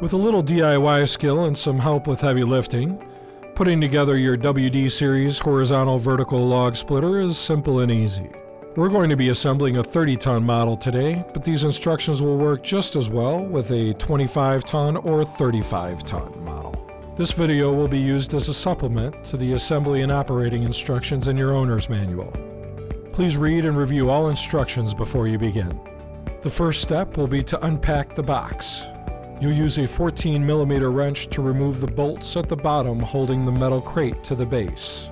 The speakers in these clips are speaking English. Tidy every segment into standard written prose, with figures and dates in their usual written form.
With a little DIY skill and some help with heavy lifting, putting together your WD series horizontal vertical log splitter is simple and easy. We're going to be assembling a 30-ton model today, but these instructions will work just as well with a 25-ton or 35-ton model. This video will be used as a supplement to the assembly and operating instructions in your owner's manual. Please read and review all instructions before you begin. The first step will be to unpack the box. You'll use a 14mm wrench to remove the bolts at the bottom holding the metal crate to the base.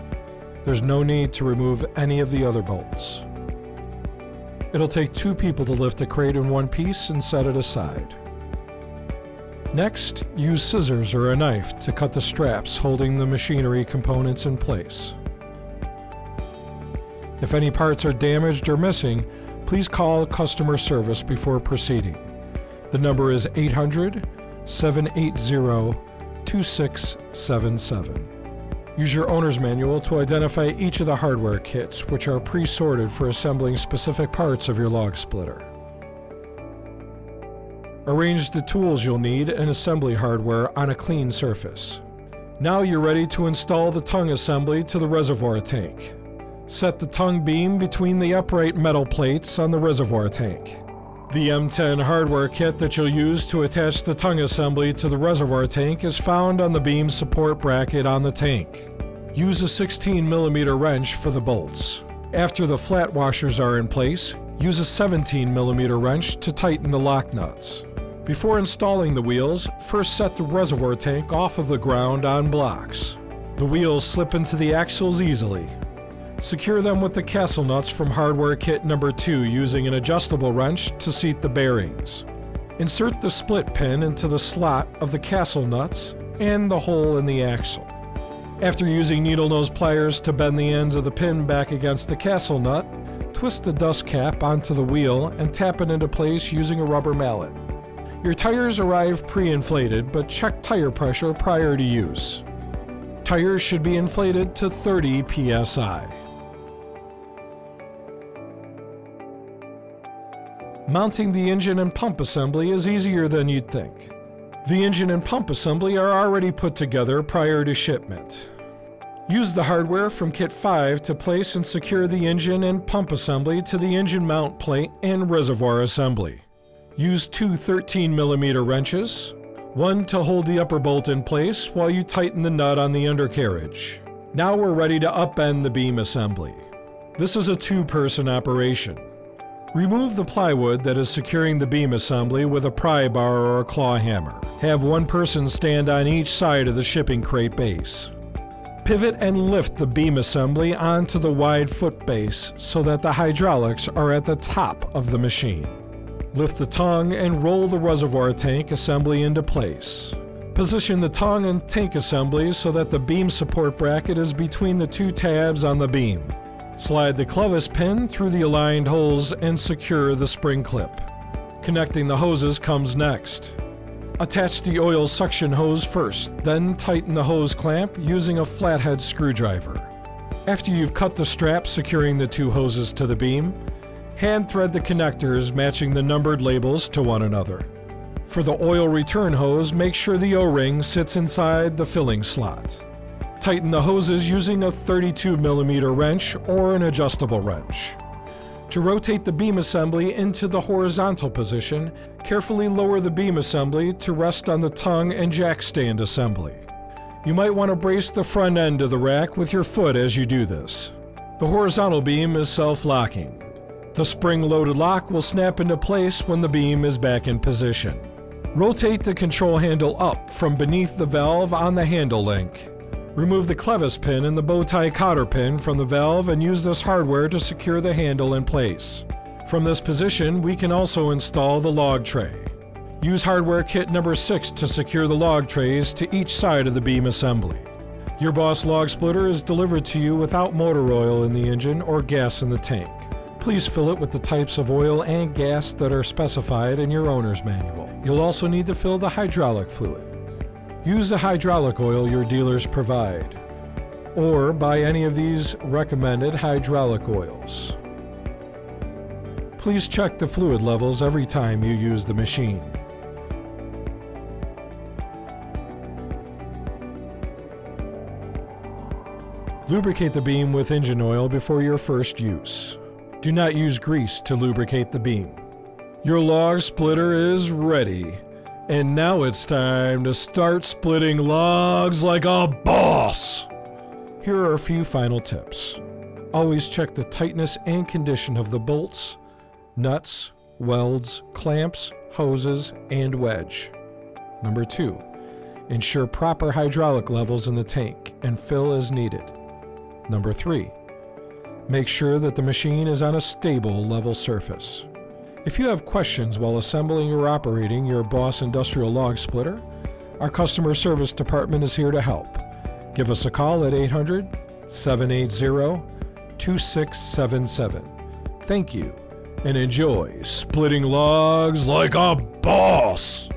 There's no need to remove any of the other bolts. It'll take 2 people to lift the crate in one piece and set it aside. Next, use scissors or a knife to cut the straps holding the machinery components in place. If any parts are damaged or missing, please call customer service before proceeding. The number is 800-780-2677. Use your owner's manual to identify each of the hardware kits, which are pre-sorted for assembling specific parts of your log splitter. Arrange the tools you'll need and assembly hardware on a clean surface. Now you're ready to install the tongue assembly to the reservoir tank. Set the tongue beam between the upright metal plates on the reservoir tank. The M10 hardware kit that you'll use to attach the tongue assembly to the reservoir tank is found on the beam support bracket on the tank. Use a 16mm wrench for the bolts. After the flat washers are in place, use a 17mm wrench to tighten the lock nuts. Before installing the wheels, first set the reservoir tank off of the ground on blocks. The wheels slip into the axles easily. Secure them with the castle nuts from hardware kit number 2 using an adjustable wrench to seat the bearings. Insert the split pin into the slot of the castle nuts and the hole in the axle. After using needle nose pliers to bend the ends of the pin back against the castle nut, twist the dust cap onto the wheel and tap it into place using a rubber mallet. Your tires arrive pre-inflated, but check tire pressure prior to use. Tires should be inflated to 30 psi. Mounting the engine and pump assembly is easier than you'd think. The engine and pump assembly are already put together prior to shipment. Use the hardware from Kit 5 to place and secure the engine and pump assembly to the engine mount plate and reservoir assembly. Use 2 13mm wrenches, one to hold the upper bolt in place while you tighten the nut on the undercarriage. Now we're ready to upend the beam assembly. This is a 2-person operation. Remove the plywood that is securing the beam assembly with a pry bar or a claw hammer. Have one person stand on each side of the shipping crate base. Pivot and lift the beam assembly onto the wide foot base so that the hydraulics are at the top of the machine. Lift the tongue and roll the reservoir tank assembly into place. Position the tongue and tank assembly so that the beam support bracket is between the 2 tabs on the beam. Slide the clevis pin through the aligned holes and secure the spring clip. Connecting the hoses comes next. Attach the oil suction hose first, then tighten the hose clamp using a flathead screwdriver. After you've cut the straps securing the 2 hoses to the beam, hand thread the connectors matching the numbered labels to one another. For the oil return hose, make sure the O-ring sits inside the filling slot. Tighten the hoses using a 32mm wrench or an adjustable wrench. To rotate the beam assembly into the horizontal position, carefully lower the beam assembly to rest on the tongue and jack stand assembly. You might want to brace the front end of the rack with your foot as you do this. The horizontal beam is self-locking. The spring-loaded lock will snap into place when the beam is back in position. Rotate the control handle up from beneath the valve on the handle link. Remove the clevis pin and the bow tie cotter pin from the valve and use this hardware to secure the handle in place. From this position, we can also install the log tray. Use hardware kit number 6 to secure the log trays to each side of the beam assembly. Your Boss log splitter is delivered to you without motor oil in the engine or gas in the tank. Please fill it with the types of oil and gas that are specified in your owner's manual. You'll also need to fill the hydraulic fluid. Use the hydraulic oil your dealers provide, or buy any of these recommended hydraulic oils. Please check the fluid levels every time you use the machine. Lubricate the beam with engine oil before your first use. Do not use grease to lubricate the beam. Your log splitter is ready, and now it's time to start splitting logs like a boss! Here are a few final tips. Always check the tightness and condition of the bolts, nuts, welds, clamps, hoses, and wedge. Number 2, ensure proper hydraulic levels in the tank and fill as needed. Number 3, make sure that the machine is on a stable, level surface. If you have questions while assembling or operating your Boss Industrial Log Splitter, our customer service department is here to help. Give us a call at 800-780-2677. Thank you, and enjoy splitting logs like a boss!